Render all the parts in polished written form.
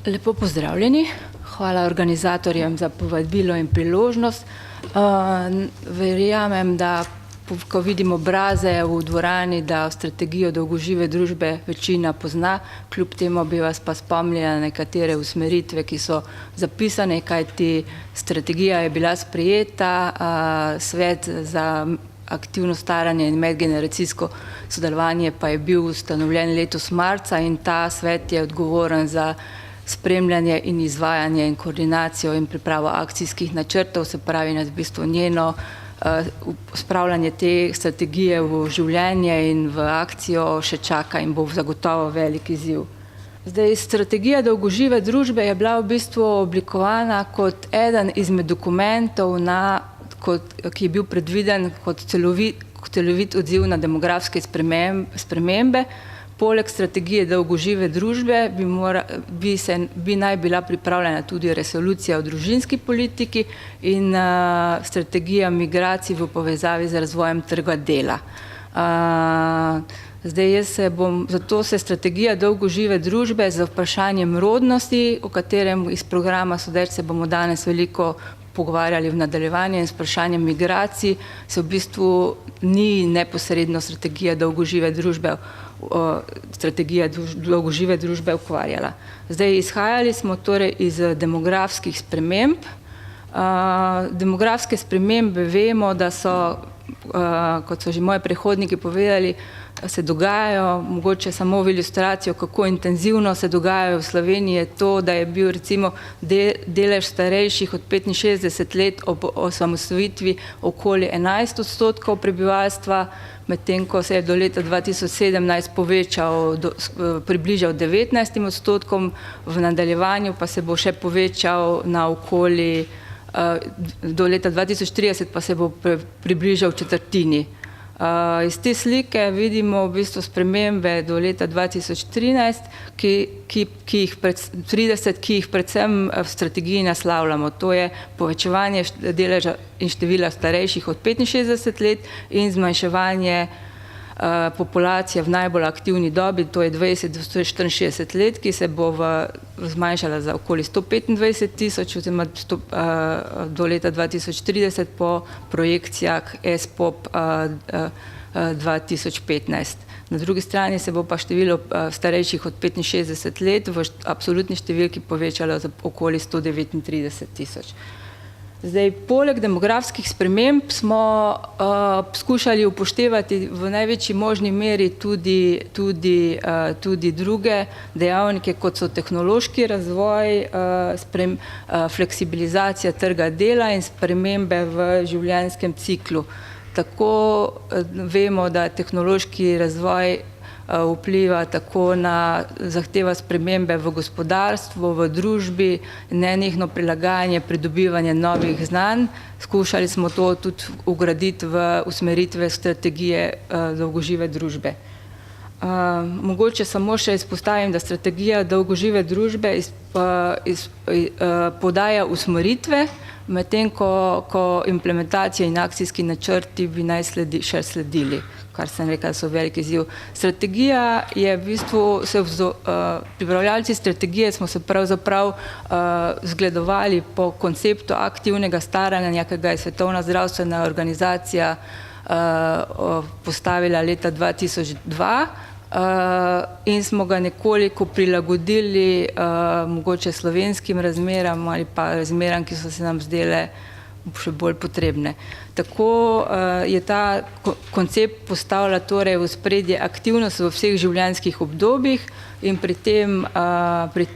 Lepo pozdravljeni. Hvala organizatorjem za povabilo in priložnost. Verjamem, da ko vidim obraze v dvorani, da strategijo dolgožive družbe večina pozna. Kljub temu bi vas pa spomnila na nekatere usmeritve, ki so zapisane, kajti strategija je bila sprejeta, Svet za aktivno staranje in medgeneracijsko sodelovanje pa je bil ustanovljen letos marca in ta svet je odgovoren za spremljanje in izvajanje in koordinacijo in pripravo akcijskih načrtov, se pravi v bistvu njeno spravljanje te strategije v življenje in v akcijo še čaka in bo zagotovo velik izziv. Zdaj, strategija dolgožive družbe je bila v bistvu oblikovana kot eden izmed dokumentov, ki je bil predviden kot celovit odziv na demografske spremembe. Poleg strategije dolgožive družbe bi naj bila pripravljena tudi resolucija o družinski politiki in strategija migracij v povezavi z razvojem trga dela. Zdaj zato se strategija dolgožive družbe z vprašanjem rodnosti, o katerem iz programa sodeč se bomo danes veliko pogovarjali v nadaljevanju in s vprašanjem migracij, se v bistvu ni neposredno strategija dolgožive družbe ukvarjala. Zdaj, izhajali smo torej iz demografskih sprememb. Demografske spremembe vemo, da so, kot so že moji predhodniki povedali, se dogajajo, mogoče samo v ilustracijo, kako intenzivno se dogajajo v Sloveniji, je to, da je bil recimo delež starejših od 65 let ob osamosvojitvi okoli 11% prebivalstva, medtem ko se je do leta 2017 povečal, približal 19%, v nadaljevanju pa se bo še povečal na okoli, do leta 2030 pa se bo približal četrtini. Iz te slike vidimo v bistvu spremembe do leta 2013, ki jih predvsem v strategiji naslavljamo. To je povečevanje deleža in števila starejših od 65 let in zmanjševanje populacije v najbolj aktivni dobi, to je 20 do 64 let, ki se bo zmanjšala za okoli 125 tisoč oziroma do leta 2030 po projekcijah SPOP 2015. Na drugi strani se bo pa število starejših od 65 let v absolutni številki povečalo za okoli 139 tisoč. Zdaj, poleg demografskih sprememb smo skušali upoštevati v največji možni meri tudi druge dejavnike, kot so tehnološki razvoj, fleksibilizacija trga dela in spremembe v življenjskem ciklu. Tako vemo, da tehnološki razvoj vpliva tako na zahteva spremembe v gospodarstvu, v družbi, nenehno prilagajanje, pridobivanje novih znanj. Skušali smo to tudi vgraditi v usmeritve strategije dolgožive družbe. Mogoče samo še izpostavim, da strategija dolgožive družbe podaja usmeritve, medtem ko implementacija in akcijski načrti bi naj še sledili, kar sem rekla, so velik izziv. Strategija je v bistvu, pripravljalci strategije smo se pravzaprav zgledovali po konceptu aktivnega staranja, ki ga je Svetovna zdravstvena organizacija postavila leta 2002 in smo ga nekoliko prilagodili mogoče slovenskim razmeram ali pa razmeram, ki so se nam zdele še bolj potrebne. Tako je ta koncept postavlja torej v ospredje aktivnost v vseh življenjskih obdobjih in pri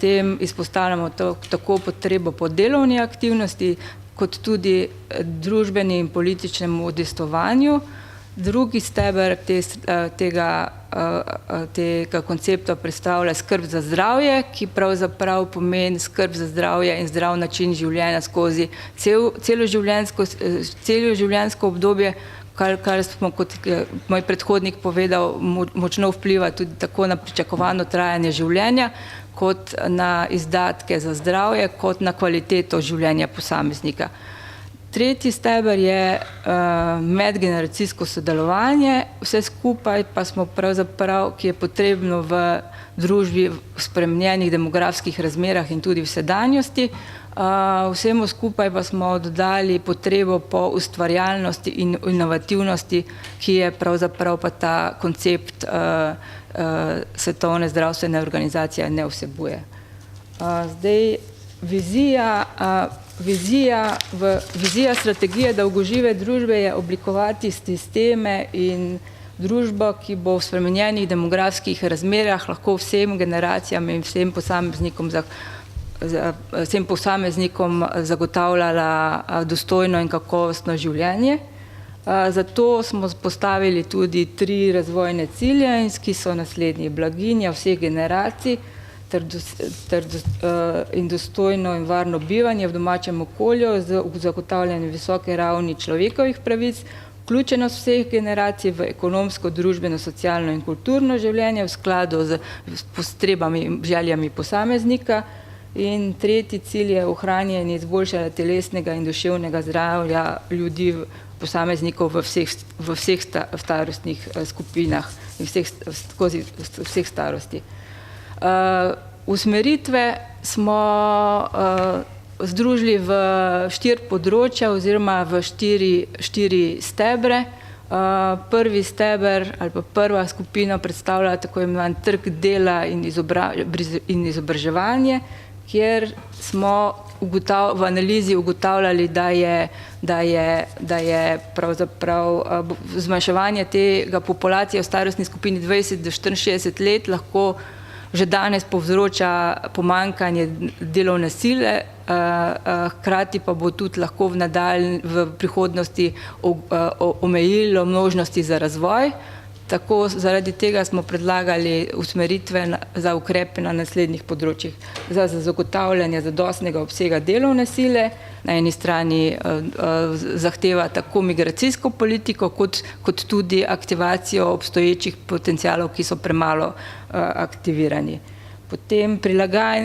tem izpostavljamo tako potrebo po delovni aktivnosti, kot tudi družbeni in političnemu udejstvovanju. Drugi steber tega koncepta predstavlja skrb za zdravje, ki pravzaprav pomeni skrb za zdravje in zdrav način življenja skozi celo življenjsko obdobje, kar smo, kot moj predhodnik povedal, močno vpliva tudi tako na pričakovano trajanje življenja, kot na izdatke za zdravje, kot na kvaliteto življenja posameznika. Tretji steber je medgeneracijsko sodelovanje, vse skupaj pa smo pravzaprav, ki je potrebno v družbi v spremenjenih demografskih razmerah in tudi v sedanjosti. Vsemu skupaj pa smo dodali potrebo po ustvarjalnosti in inovativnosti, ki je pravzaprav pa ta koncept Svetovne zdravstvene organizacije ne vsebuje. Zdaj, vizija strategije dolgožive družbe je oblikovati sisteme in družbo, ki bo v spremenjenih demografskih razmerah lahko vsem generacijam in vsem posameznikom zagotavljala dostojno in kakovostno življenje. Zato smo postavili tudi 3 razvojne cilje, ki so naslednji: blaginja vseh generacij in dostojno in varno bivanje v domačem okolju z zagotavljanjem visoke ravni človekovih pravic, vključenost vseh generacij v ekonomsko, družbeno, socialno in kulturno življenje v skladu z potrebami in željami posameznika. In tretji cilj je ohranjanje izboljšanja telesnega in duševnega zdravja ljudi, posameznikov v vseh starostnih skupinah in skozi vseh starosti. Usmeritve smo združili v 4 področja oziroma v 4 stebre. Prvi steber ali pa prva skupina predstavlja tako imenovan trg dela in izobraževanje, kjer smo v analizi ugotavljali, da je pravzaprav zmanjševanje tega populacije v starostni skupini 20 do 64 let lahko že danes povzroča pomanjkanje delovne sile, hkrati pa bo tudi lahko v prihodnosti omejilo možnosti za razvoj. Tako zaradi tega smo predlagali usmeritve za ukrepe na naslednjih področjih: za zagotavljanje zadostnega obsega delovne sile, na eni strani zahteva tako migracijsko politiko kot tudi aktivacijo obstoječih potencialov, ki so premalo aktivirani. Potem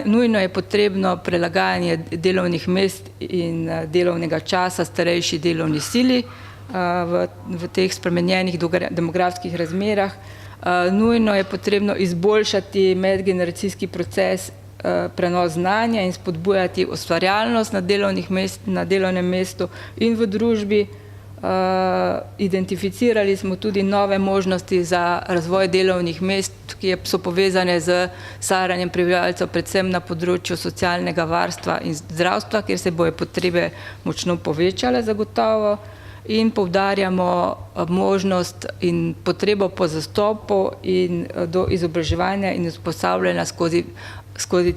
nujno je potrebno prilagajanje delovnih mest in delovnega časa starejši delovni sili v teh spremenjenih demografskih razmerah. Nujno je potrebno izboljšati medgeneracijski proces, prenos znanja in spodbujati ustvarjalnost na delovnem mestu in v družbi. Identificirali smo tudi nove možnosti za razvoj delovnih mest, ki so povezane z staranjem prebivalcev, predvsem na področju socialnega varstva in zdravstva, kjer se bojo potrebe močno povečale zagotovo. In poudarjamo možnost in potrebo po zastopu in do izobraževanja in usposabljanja skozi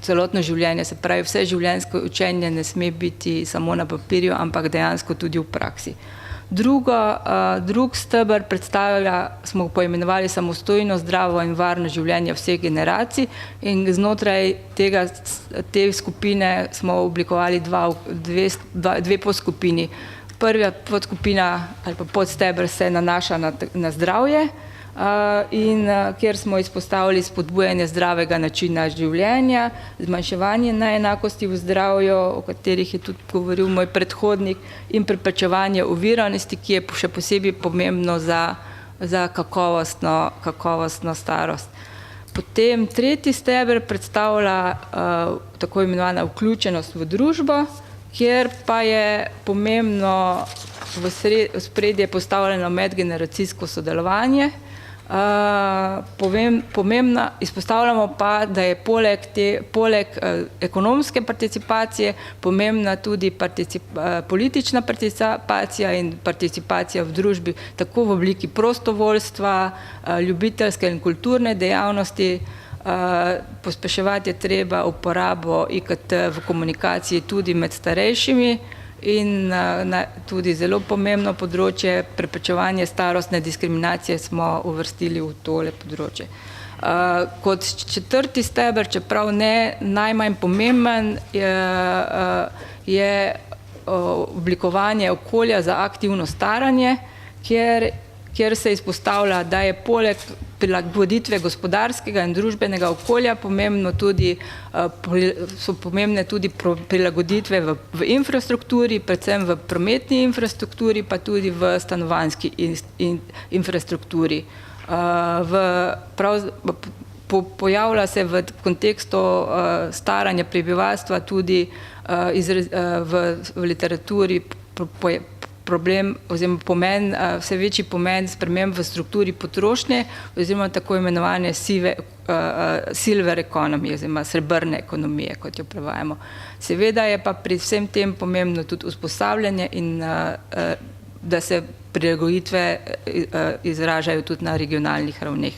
celotno življenje. Se pravi, vse življenjsko učenje ne sme biti samo na papirju, ampak dejansko tudi v praksi. Drug steber smo poimenovali samostojno, zdravo in varno življenje vseh generacij, in znotraj te skupine smo oblikovali 2 podskupini. Prva podskupina ali pa podsteber se nanaša na zdravje, in kjer smo izpostavili spodbujanje zdravega načina življenja, zmanjševanje neenakosti v zdravju, o katerih je tudi govoril moj predhodnik, in preprečevanje oviranosti, ki je še posebej pomembno za kakovostno starost. Potem tretji steber predstavlja tako imenovana vključenost v družbo, kjer pa je pomembno v ospredje postavljeno medgeneracijsko sodelovanje. Izpostavljamo pa, da je poleg ekonomske participacije pomembna tudi politična participacija in participacija v družbi, tako v obliki prostovoljstva, ljubiteljske in kulturne dejavnosti. Pospeševati je treba uporabo IKT v komunikaciji tudi med starejšimi in tudi zelo pomembno področje preprečevanje starostne diskriminacije smo uvrstili v tole področje. Kot 4. steber, čeprav ne najmanj pomemben, je oblikovanje okolja za aktivno staranje, kjer se izpostavlja, da je poleg prilagoditve gospodarskega in družbenega okolja so pomembne tudi prilagoditve v infrastrukturi, predvsem v prometni infrastrukturi, pa tudi v stanovanjski infrastrukturi. Pojavlja se v kontekstu staranja prebivalstva tudi v literaturi problem oziroma pomen, vse večji pomen sprememb v strukturi potrošnje oziroma tako imenovane silver economy oziroma srebrne ekonomije, kot jo prevajamo. Seveda je pa pri vsem tem pomembno tudi usposabljanje in da se prilagoditve izražajo tudi na regionalnih ravneh.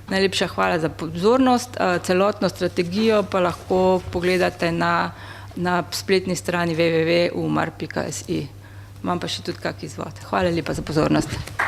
Najlepša hvala za pozornost. Celotno strategijo pa lahko pogledate na spletni strani www.umar.si. Imam pa še tudi kak izvod. Hvala lepa za pozornost.